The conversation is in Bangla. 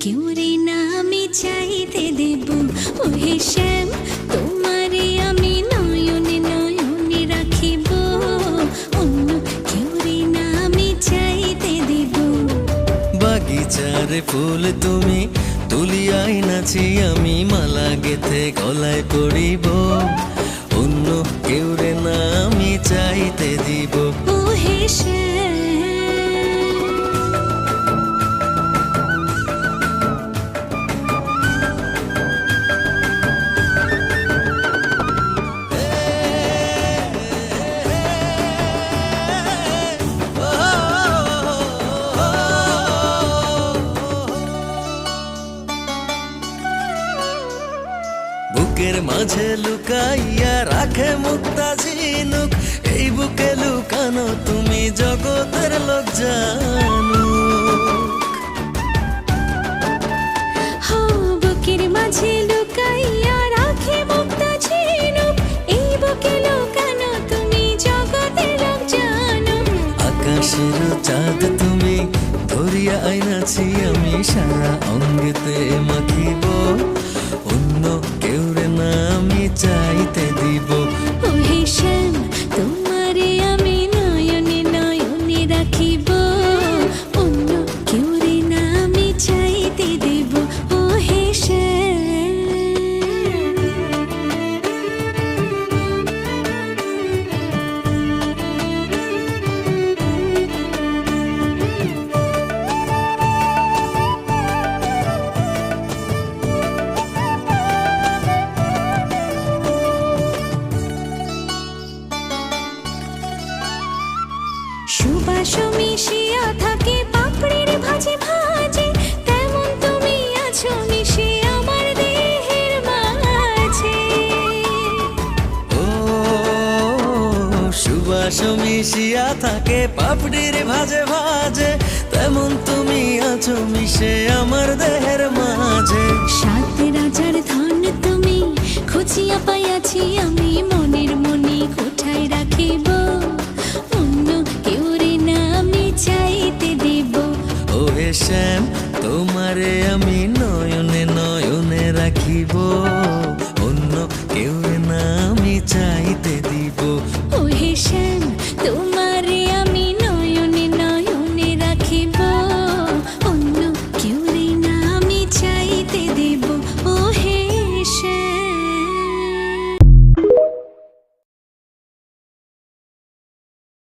কেউ রে না আমি চাইতে দেব। ওহে শ্যাম, তোমারে আমি নয়নে নয়নে রাখিব, অন্য কেউ রে না আমি চাইতে দেব। বাগিচারে ফুল তুমি তুলিয়াই নাছি, আমি মালা গেথে গলায় পড়িব, অন্য কেউ রে না আমি চাইতে দিব। ওহে শ্যাম, বুকের মাঝে লুকাইয়া রাখে মুক্তা ঝিনুক, এই বুকে লুকানো তুমি জগতের লোক জানো। বুকের মাঝে লুকাইয়া রাখে মুক্তা ঝিনুক, এই বুকে লুকানো তুমি জগতের লোক জানো। আকাশের চাঁদ তুমি ধরিয়া আইনাছি, আমি সারা অঙ্গেতে মাখিব, অন্য কেউ রে না আমি চাইতে দিব। ওহে শ্যাম, তোমারে আমি নয়নে নয়নে রাখিব, অন্য কেউ রে না আমি চাইতে দেব। ওহে শ্যাম, সুবাস মিশিয়া থাকে পাপড়ির ভাজে ভাজে, তেমন তুমি আছো মিশে আমার দেহের মাঝে। ও সুবাস মিশিয়া থাকে পাপড়ির ভাজে ভাজে, তেমন তুমি আছো মিশে আমার দেহের মাঝে। সাত রাজার ধন তুমি খুঁজিয়া পাইয়াছি, আমি মনের মনি কোঠায় রাখিব, অন্য কেউ রে না আমি চাইতে দেব। ওহে শ্যাম, তোমারে আমি নয়নে নয়নে রাখিব, অন্য কেউ না আমি চাইতে দিব। ওহে শ্যাম,